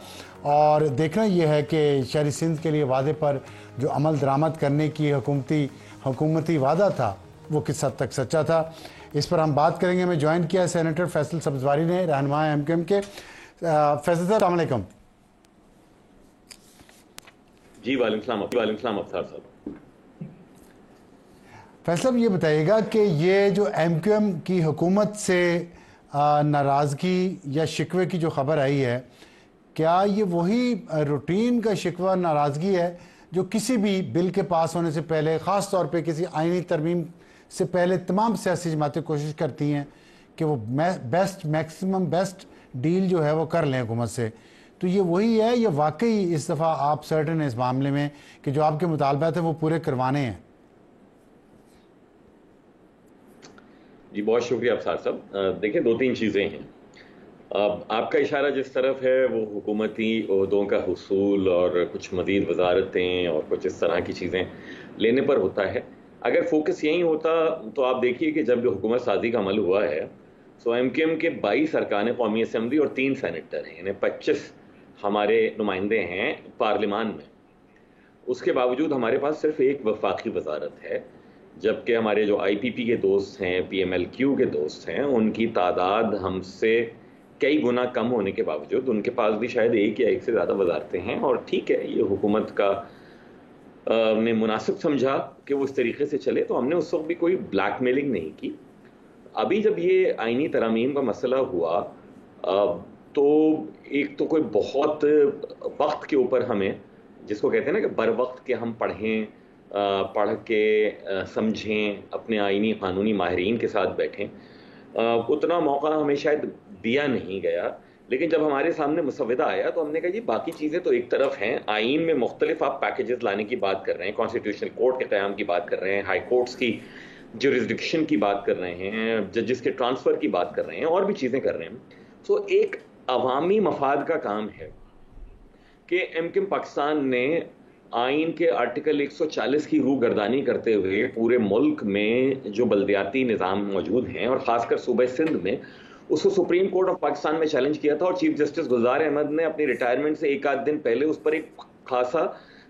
और देखना यह है कि शहरी सिंध के लिए वादे पर जो अमल दरामद करने की हुकूमती वादा था वो किस हद तक सच्चा था, इस पर हम बात करेंगे। मैं ज्वाइन किया सेनेटर फैसल सब्जवारी ने, रहनुमा एमक्यूएम के। फैसल साहब अस्सलाम वालेकुम। जी वालेकुम सलाम अफ्तार साहब। फैसल ये बताइएगा कि ये जो MQM की हुकूमत से नाराज़गी या शिकवे की जो खबर आई है, क्या ये वही रूटीन का शिकवा नाराज़गी है जो किसी भी बिल के पास होने से पहले, ख़ास तौर पे किसी आईनी तरमीम से पहले तमाम सियासी जमातें कोशिश करती हैं कि वो मैक्सिमम बेस्ट डील जो है वो कर लें हुकूमत से? तो ये वही है या वाकई इस दफ़ा आप सर्टन है इस मामले में कि जो आपके मुतालबात हैं वो पूरे करवाने हैं? जी बहुत शुक्रिया अफसार साहब। देखिए, दो तीन चीज़ें हैं। आपका इशारा जिस तरफ है वो हुकूमती ओहदों का हुसूल और कुछ मज़ीद वजारतें और कुछ इस तरह की चीज़ें लेने पर होता है। अगर फोकस यही होता तो आप देखिए कि जब हुकूमत साजी का अमल हुआ है तो MQM के 22 अरकान कौमी असम्बली और 3 सेनेटर हैं, यानी 25 हमारे नुमाइंदे हैं पार्लिमान में। उसके बावजूद हमारे पास सिर्फ एक वफाकी वजारत है, जबकि हमारे जो IPP के दोस्त हैं, PMLQ के दोस्त हैं, उनकी तादाद हमसे कई गुना कम होने के बावजूद उनके पास भी शायद एक या एक से ज़्यादा वजारतें हैं। और ठीक है, ये हुकूमत का ने मुनासिब समझा कि वो इस तरीके से चले, तो हमने उस वक्त भी कोई ब्लैकमेलिंग नहीं की। अभी जब ये आईनी तरमीम का मसला हुआ तो एक तो कोई बहुत वक्त के ऊपर हमें, जिसको कहते हैं ना कि बर वक्त के हम पढ़ें, पढ़ के समझें, अपने आईनी कानूनी माहिरीन के साथ बैठें, उतना मौका हमें शायद दिया नहीं गया। लेकिन जब हमारे सामने मुसविदा आया तो हमने कहा जी बाकी चीज़ें तो एक तरफ हैं, आईन में मुख्तलिफ आप पैकेजेस लाने की बात कर रहे हैं, कॉन्स्टिट्यूशनल कोर्ट के क़याम की बात कर रहे हैं, हाई कोर्ट्स की जुरिस्डिक्शन की बात कर रहे हैं, जजेस के ट्रांसफ़र की बात कर रहे हैं, और भी चीज़ें कर रहे हैं। तो एक अवामी मफाद का काम है कि MQM पाकिस्तान ने आइन के आर्टिकल 140 की रूगर्दानी करते हुए पूरे मुल्क में जो बल्दियाती निज़ाम मौजूद हैं और ख़ासकर सूबे सिंध में, उसको सुप्रीम कोर्ट ऑफ पाकिस्तान में चैलेंज किया था। और चीफ जस्टिस गुलजार अहमद ने अपनी रिटायरमेंट से एक आध दिन पहले उस पर एक खासा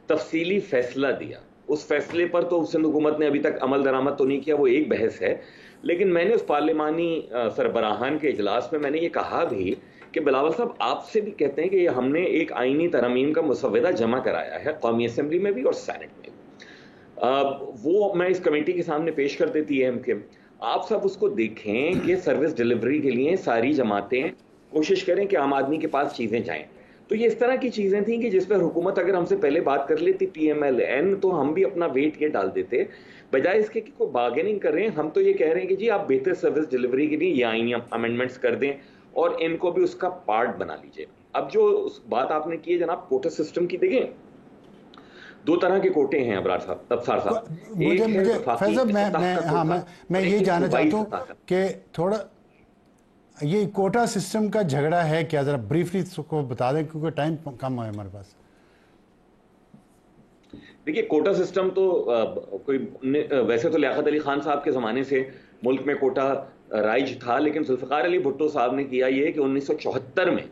तफसीली फैसला दिया। उस फैसले पर तो सिंध हुकूमत ने अभी तक अमल दरामद तो नहीं किया, वो एक बहस है। लेकिन मैंने उस पार्लिमानी सरबराहान के इजलास में मैंने ये कहा भी कि बिलावल साहब आपसे भी कहते हैं कि हमने एक आईनी तरमीम का मुसविदा जमा कराया है कौमी असम्बली में भी और सेनेट में। वो मैं इस कमेटी के सामने पेश कर देती है MQM। आप सब उसको देखें कि सर्विस डिलीवरी के लिए सारी जमातें कोशिश करें कि आम आदमी के पास चीज़ें जाएं। तो ये इस तरह की चीज़ें थी कि जिस पर हुकूमत अगर हमसे पहले बात कर लेती PMLN तो हम भी अपना वेट ये डाल देते, बजाय इसके कि कोई बार्गेनिंग कर रहे हैं। हम तो ये कह रहे हैं कि जी आप बेहतर सर्विस डिलीवरी के लिए ये आईनी अमेंडमेंट्स कर दें और इनको भी उसका पार्ट बना लीजिए। अब जो उस बात आपने की है जनाब कोटा सिस्टम की, देखें दो तरह के कोटे हैं अबरार साहब, अफसार साहब। मुझे फैज़ल मैं ये जानना चाहता हूँ कि थोड़ा ये कोटा सिस्टम का झगड़ा है क्या, जरा ब्रीफली को बता दें क्योंकि टाइम कम है हमारे पास। देखिए, कोटा सिस्टम तो कोई वैसे तो लियाकत अली खान साहब के ज़माने से मुल्क में कोटा राइज था, लेकिन जुल्फ़िकार अली भुट्टो साहब ने किया ये कि 1974 में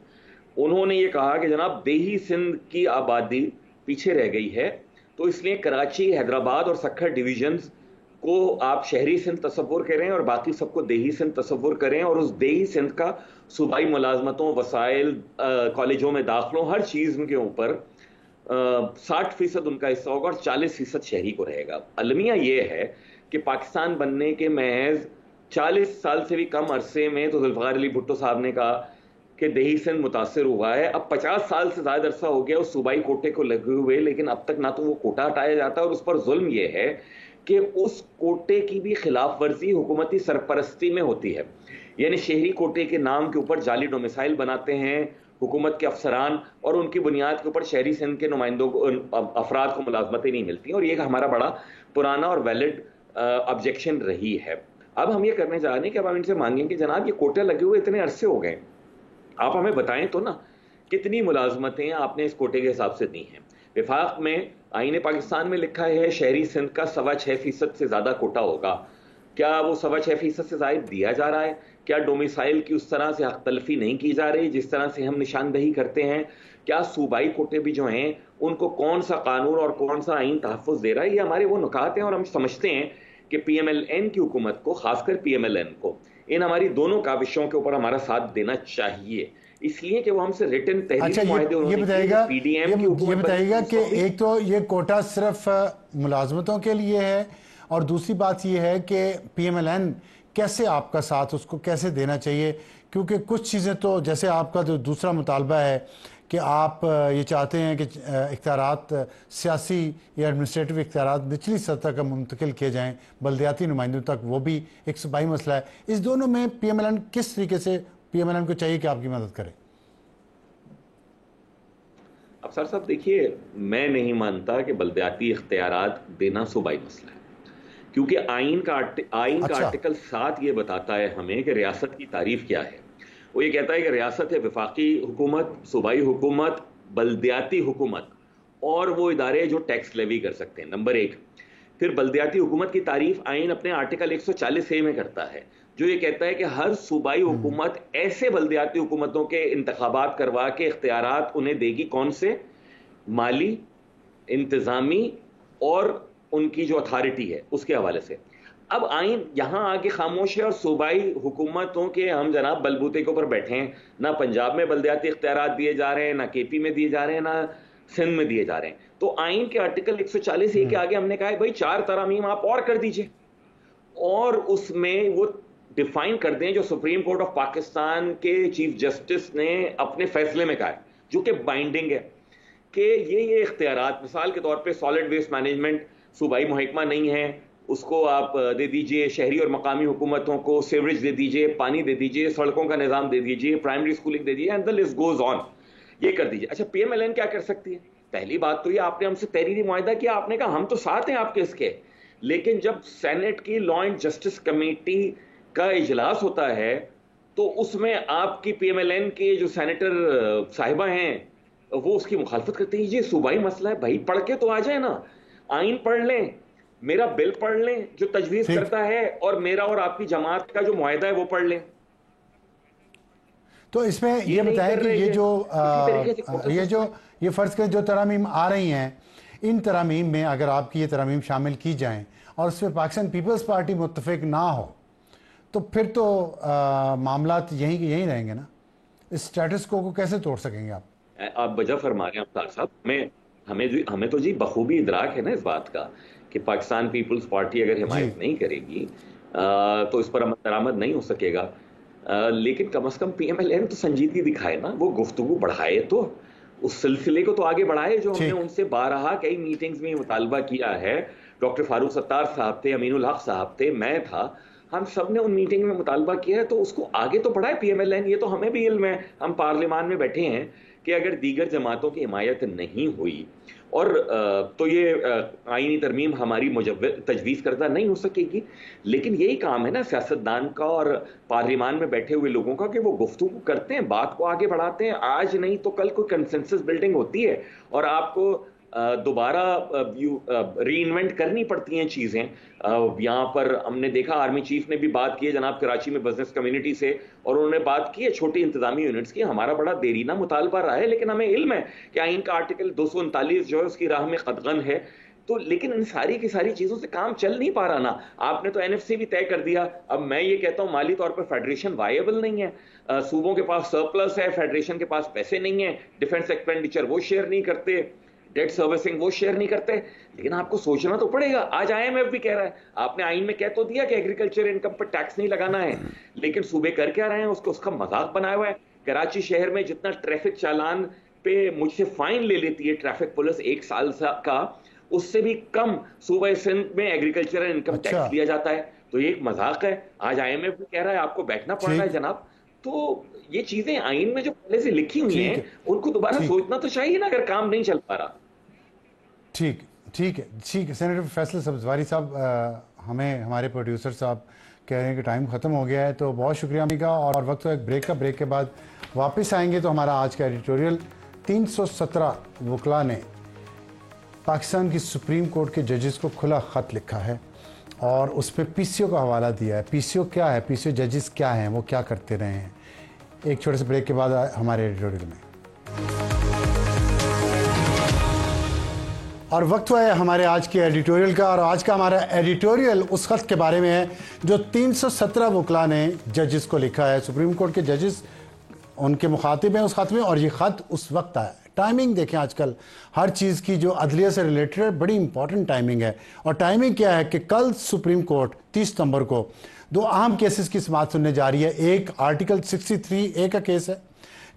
उन्होंने ये कहा कि जनाब देही सिंध की आबादी पीछे रह गई है, तो इसलिए कराची, हैदराबाद और सक्खर डिवीजन्स को आप शहरी सिंध तस्वुर करें और बाकी सबको देही सिंध तस्वुर करें, और उस देही सिंध का सूबाई मुलाजमतों, वसाइल, कॉलेजों में दाखिलों, हर चीज़ के ऊपर 60% उनका हिस्सा होगा और 40% शहरी को रहेगा। अलमिया ये है कि पाकिस्तान बनने के महज 40 साल से भी कम अरसे में तो जुल्फ़िकार अली भुट्टो साहब ने कहा कि देही सिंध मुतासर हुआ है। अब 50 साल से ज़्यादा अरसा हो गया उस सूबाई कोटे को लगे हुए, लेकिन अब तक ना तो वो कोटा हटाया जाता है, और उस पर जुल्म ये है कि उस कोटे की भी खिलाफ वर्जी हुकूमती सरपरस्ती में होती है। यानी शहरी कोटे के नाम के ऊपर जाली डोमिसाइल बनाते हैं हुकूमत के अफसरान, और उनकी बुनियाद के ऊपर शहरी सिंध के नुमाइंदों को, अफराद को मुलाजमतें नहीं मिलती, और ये हमारा बड़ा पुराना और वैलिड ऑब्जेक्शन रही है। अब हम ये करने जा रहे हैं कि अब हम इनसे मांगें कि जनाब ये कोटे लगे हुए इतने अरसे हो गए, आप हमें बताएं तो ना कितनी मुलाजमतें आपने इस कोटे के हिसाब से दी हैं। विफाक में आईने पाकिस्तान में लिखा है शहरी सिंध का 6.25% से ज़्यादा कोटा होगा। क्या वो 6.25% से ज़ायद दिया जा रहा है? क्या डोमिसाइल की उस तरह से हक तलफी नहीं की जा रही जिस तरह से हम निशानदही करते हैं? क्या सूबाई कोटे भी जो हैं उनको कौन सा कानून और कौन सा आइन तहफ़्फ़ुज़ दे रहा है? ये हमारे वो नुकात हैं, और हम समझते हैं कि PMLN की हुकूमत को, खासकर PMLN को, इन हमारी दोनों काविशों के ऊपर हमारा साथ देना चाहिए, इसलिए कि वो हमसे रिटन अच्छा, ये बताइएगा कि एक तो ये कोटा सिर्फ मुलाजमतों के लिए है और दूसरी बात ये है कि PMLN कैसे आपका साथ उसको कैसे देना चाहिए, क्योंकि कुछ चीज़ें तो जैसे आपका जो दूसरा मुतालबा है कि आप ये चाहते हैं कि इख्तियारात सियासी या एडमिनिस्ट्रेटिव इख्तियारात निचली सतह का मुंतकिल किए जाएँ बल्दियाती नुमाइंदों तक, वो भी एक सूबाई मसला है। इस दोनों में PMLN किस तरीके से PMLN को चाहिए कि आपकी मदद करे? अफसर साहब देखिए, मैं नहीं मानता कि बल्दियाती इख्तियारात देना सूबाई मसला है, क्योंकि आइन का आर्टिकल 7 ये बताता है हमें कि रियासत की तारीफ क्या है। वो ये कहता है कि रियासत है वफाकी हुकूमत, सूबाई हुकूमत, बल्दियाती हुकूमत और वो इदारे जो टैक्स लेवी कर सकते हैं, नंबर 1। फिर बल्दियाती हुकूमत की तारीफ आइन अपने आर्टिकल 140A में करता है, जो ये कहता है कि हर सूबाई हुकूमत ऐसे बल्दियाती हुकूमतों के इंतखाबात करवा के इख्तियारात उन्हें देगी, कौन से? माली, इंतजामी और उनकी जो अथॉरिटी है उसके हवाले से। अब आइन यहां आके खामोश है और सूबाई हुकूमतों के हम जनाब बलबूते के ऊपर बैठे हैं। ना पंजाब में बल्दियाती इख्तियारात दिए जा रहे हैं, ना KP में दिए जा रहे हैं, ना सिंध में दिए जा रहे हैं। तो आइन के आर्टिकल 140A के आगे हमने कहा है भाई 4 तरमीम आप और कर दीजिए और उसमें वो डिफाइन कर दें जो सुप्रीम कोर्ट ऑफ पाकिस्तान के चीफ जस्टिस ने अपने फैसले में कहा है, जो कि बाइंडिंग है, कि ये इख्तियारात मिसाल के तौर पे सॉलिड वेस्ट मैनेजमेंट सूबाई महकमा नहीं है, उसको आप दे दीजिए शहरी और मकामी हुकूमतों को, सेवरेज दे दीजिए, पानी दे दीजिए, सड़कों का निज़ाम दे दीजिए, प्राइमरी स्कूलिंग दे दीजिए, and the list goes on, ये कर दीजिए। अच्छा, PMLN क्या कर सकती है? पहली बात तो ये आपने हमसे तहरीरी मुआहिदा किया, आपने कहा हम तो साथ हैं आपके इसके, लेकिन जब सेनेट की लॉ एंड जस्टिस कमेटी का इजलास होता है तो उसमें आपकी PMLN के जो सेनेटर साहिबा हैं वो उसकी मुखालफत करते हैं। ये सूबाई मसला है भाई, पढ़ के तो आ जाए ना, आइन पढ़ लें, मेरा बिल पढ़ लें जो तजवीज करता है, और मेरा और आपकी जमात का जो मुआहिदा है वो पढ़ लें। तो इसमें ये बताएं कि ये फर्ज करें जो तरमीम आ रही हैं, इन तरमीम में अगर आपकी ये तरमीम शामिल की जाएं और उसमें पाकिस्तान पीपल्स पार्टी मुत्तफिक ना हो तो फिर तो मामलात यही रहेंगे ना। इस स्टेटस को कैसे तोड़ सकेंगे आप? आप वजह फरमा रहे हैं अफ्तार साहब, हमें तो जी बखूबी इदराक है ना इस बात का कि पाकिस्तान पीपल्स पार्टी अगर हिमायत नहीं करेगी तो इस पर अमल दरामद नहीं हो सकेगा। लेकिन कम से कम PMLN तो संजीदगी दिखाए ना, वो गुफ्तगू बढ़ाए, तो उस सिलसिले को तो आगे बढ़ाए जो हमने उनसे बारहा कई मीटिंग्स में मुतालबा किया है। डॉक्टर फारूक सत्तार साहब थे, अमीनुल हक साहब थे, मैं था, हम सब ने उन मीटिंग में मुतालबा किया है, तो उसको आगे तो बढ़ाए PMLN। ये तो हमें भी इल्म है, हम पार्लियामान में बैठे हैं कि अगर दीगर जमातों की हिमायत नहीं हुई और तो ये आईनी तरमीम हमारी तजवीज़ करदा नहीं हो सकेगी। लेकिन यही काम है ना सियासतदान का और पार्लियामान में बैठे हुए लोगों का कि वो गुफ्तगू करते हैं, बात को आगे बढ़ाते हैं। आज नहीं तो कल कोई कंसेंसस बिल्डिंग होती है और आपको दोबारा री-इन्वेंट करनी पड़ती हैं चीज़ें। यहाँ पर हमने देखा आर्मी चीफ ने भी बात की है जनाब कराची में बिजनेस कम्युनिटी से, और उन्होंने बात की है छोटी इंतजामी यूनिट्स की। हमारा बड़ा देरीना मुतालबा रहा है, लेकिन हमें इल्म है कि आइन का आर्टिकल 239 जो है उसकी राह में कदगन है। तो लेकिन इन सारी की सारी चीज़ों से काम चल नहीं पा रहा ना। आपने तो NFC भी तय कर दिया। अब मैं ये कहता हूँ माली तौर पर फेडरेशन वायबल नहीं है, सूबों के पास सरप्लस है, फेडरेशन के पास पैसे नहीं है, डिफेंस एक्सपेंडिचर वो शेयर नहीं करते, डेट सर्विसिंग वो शेयर नहीं करते। लेकिन आपको सोचना तो पड़ेगा। आज IMF भी कह रहा है, आपने आइन में कह तो दिया कि एग्रीकल्चर इनकम पर टैक्स नहीं लगाना है, लेकिन सूबे कर क्या रहे हैं उसका मजाक बनाया हुआ है। कराची शहर में जितना ट्रैफिक चालान पे मुझसे फाइन ले लेती है ट्रैफिक पुलिस 1 साल का, उससे भी कम सूबे सिंध में एग्रीकल्चर इनकम टैक्स लिया जाता है। तो ये एक मजाक है। आज IMF भी कह रहा है आपको बैठना पड़ रहा है जनाब। तो ये चीजें आइन में जो पहले से लिखी हुई हैं उनको दोबारा सोचना तो चाहिए ना, अगर काम नहीं चल पा रहा। ठीक है सेनेटर फैसल सब्जवारी साहब, हमें हमारे प्रोड्यूसर साहब कह रहे हैं कि टाइम ख़त्म हो गया है, तो बहुत शुक्रिया का। और वक्त एक ब्रेक का, ब्रेक के बाद वापस आएंगे तो हमारा आज का एडिटोरियल 317 वकला ने पाकिस्तान की सुप्रीम कोर्ट के जजेस को खुला ख़त लिखा है और उस पर PCO का हवाला दिया है। PCO क्या है, PCO जजेस क्या हैं, वो क्या करते रहे हैं। एक छोटे से ब्रेक के बाद हमारे एडिटोरियल में। और वक्त हुआ है हमारे आज के एडिटोरियल का, और आज का हमारा एडिटोरियल उस ख़त के बारे में है जो 317 वकला ने जजेस को लिखा है। सुप्रीम कोर्ट के जजेस उनके मुखातिब हैं उस ख़त में, और ये ख़त उस वक्त आया टाइमिंग देखें, आजकल हर चीज़ की जो अदलिया से रिलेटेड है बड़ी इंपॉर्टेंट टाइमिंग है। और टाइमिंग क्या है कि कल सुप्रीम कोर्ट 30 सितंबर को 2 अहम केसेस की समाअत सुनने जा रही है। एक आर्टिकल 63A का केस है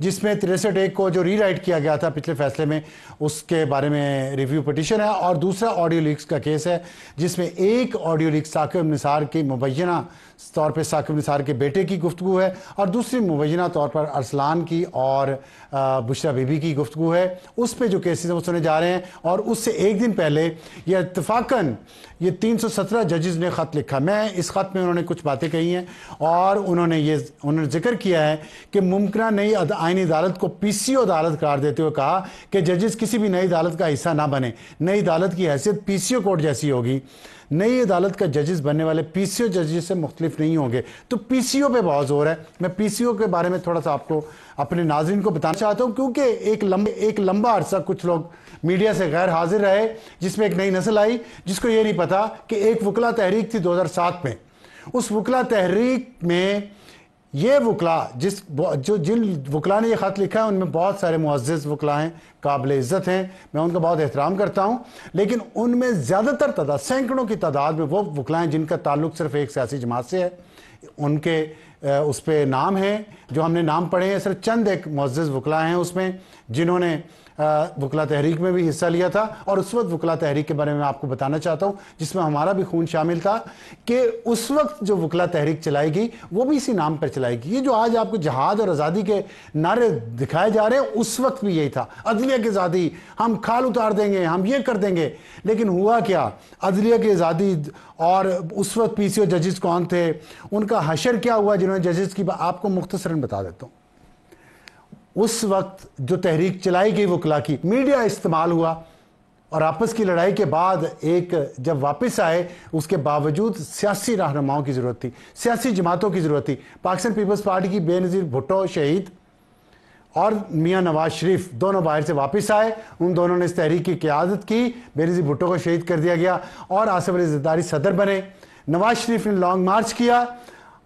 जिसमें 63A को जो रीराइट किया गया था पिछले फैसले में, उसके बारे में रिव्यू पिटीशन है। और दूसरा ऑडियो लीक्स का केस है जिसमें एक ऑडियो लीक साकिब निसार की मुबैना तौर पे साकिब निसार के बेटे की गुफ्तगू है और दूसरी मुबैना तौर पर अरसलान की और बुशरा बीबी की गुफ्तगू है। उस पे जो केसेस हैं वो सुने जा रहे हैं। और उससे एक दिन पहले ये इत्तफाकन ये 317 जजेस ने ख़त लिखा। मैं इस ख़त में उन्होंने कुछ बातें कही हैं और उन्होंने जिक्र किया है कि मुमकिन नई आईनी अदालत को पीसीओ अदालत करार देते हुए कहा कि जजेस किसी भी नई अदालत का हिस्सा ना बने। नई अदालत की हैसियत पीसीओ कोर्ट जैसी होगी। नई अदालत का जजेस बनने वाले पीसीओ जजेस से मुख्तलिफ नहीं होंगे। तो पीसीओ पे बहुत जोर है। मैं पीसीओ के बारे में थोड़ा सा आपको अपने नाज़रीन को बताना चाहता हूं क्योंकि एक लंबा अरसा कुछ लोग मीडिया से गैर हाजिर रहे, जिसमें एक नई नस्ल आई जिसको ये नहीं पता कि एक वकला तहरीक थी 2007 में। उस वकला तहरीक में ये वकला जिन वकला ने ये ख़त लिखा है उनमें बहुत सारे मुअज़्ज़ज़ वकला हैं, काबिल इज़्ज़त हैं, मैं उनका बहुत एहतराम करता हूँ। लेकिन उनमें ज़्यादातर तादाद, सैकड़ों की तादाद में वो वकला हैं जिनका ताल्लुक़ सिर्फ एक सियासी जमात से है। उनके उस पर नाम हैं जो हमने नाम पढ़े हैं, सिर्फ चंद एक मुअज़्ज़ज़ वकला हैं उसमें जिन्होंने वकला तहरीक में भी हिस्सा लिया था। और उस वक्त वकला तहरीक के बारे में आपको बताना चाहता हूँ जिसमें हमारा भी खून शामिल था कि उस वक्त जो वकला तहरीक चलाएगी वो भी इसी नाम पर चलाएगी। ये जो आज आपको जहाद और आज़ादी के नारे दिखाए जा रहे हैं उस वक्त भी यही था, अदलिया की आज़ादी, हम खाल उतार देंगे, हम ये कर देंगे। लेकिन हुआ क्या, अदलिया की आज़ादी और उस वक्त पीसीओ जजेस कौन थे, उनका हशर क्या हुआ जिन्होंने जजेस की आपको मुख्तसरन बता देता हूँ। उस वक्त जो तहरीक चलाई गई वकला की, मीडिया इस्तेमाल हुआ और आपस की लड़ाई के बाद एक जब वापस आए उसके बावजूद सियासी रहनुमाओं की ज़रूरत थी, सियासी जमातों की ज़रूरत थी। पाकिस्तान पीपल्स पार्टी की बेनज़ीर भुट्टो शहीद और मियाँ नवाज शरीफ दोनों बाहर से वापस आए। उन दोनों ने इस तहरीक की क़यादत की। बेनज़ीर भुट्टो को शहीद कर दिया गया और आसिफ अली ज़रदारी सदर बने। नवाज शरीफ ने लॉन्ग मार्च किया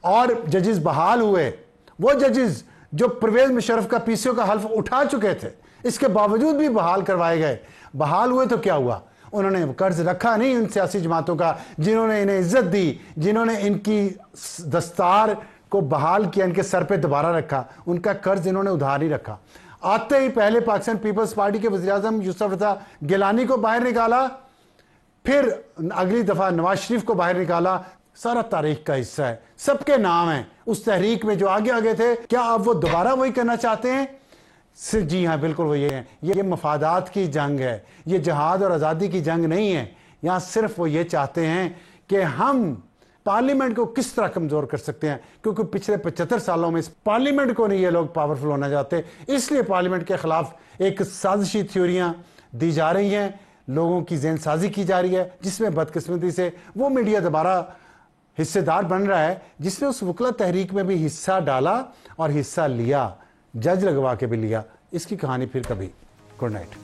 और जजेस बहाल हुए। वो जजेस जो परवेज़ मुशर्रफ का पीसीओ का हल्फ उठा चुके थे, इसके बावजूद भी बहाल करवाए गए। बहाल हुए तो क्या हुआ, उन्होंने कर्ज रखा नहीं उन सियासी जमातों का जिन्होंने इन्हें इज्जत दी, जिन्होंने इनकी दस्तार को बहाल किया, इनके सर पे दोबारा रखा। उनका कर्ज इन्होंने उधार नहीं रखा। आते ही पहले पाकिस्तान पीपल्स पार्टी के वज़ीर-ए-आज़म यूसुफ रज़ा गिलानी को बाहर निकाला, फिर अगली दफ़ा नवाज शरीफ को बाहर निकाला। सारा तारीख का हिस्सा है, सबके नाम हैं उस तहरीक में जो आगे आगे थे। क्या आप वो दोबारा वही करना चाहते हैं? जी हाँ, बिल्कुल वही है। ये मफादात की जंग है, ये जहाद और आज़ादी की जंग नहीं है। यहाँ सिर्फ वो ये चाहते हैं कि हम पार्लियामेंट को किस तरह कमज़ोर कर सकते हैं, क्योंकि पिछले 75 सालों में इस पार्लियामेंट को नहीं ये लोग पावरफुल होना चाहते। इसलिए पार्लियामेंट के ख़िलाफ़ एक साजिशी थ्योरियाँ दी जा रही हैं, लोगों की जहन साजी की जा रही है, जिसमें बदकिस्मती से वो मीडिया दोबारा हिस्सेदार बन रहा है जिसने उस वकला तहरीक में भी हिस्सा डाला और हिस्सा लिया, जज लगवा के भी लिया। इसकी कहानी फिर कभी। Good night.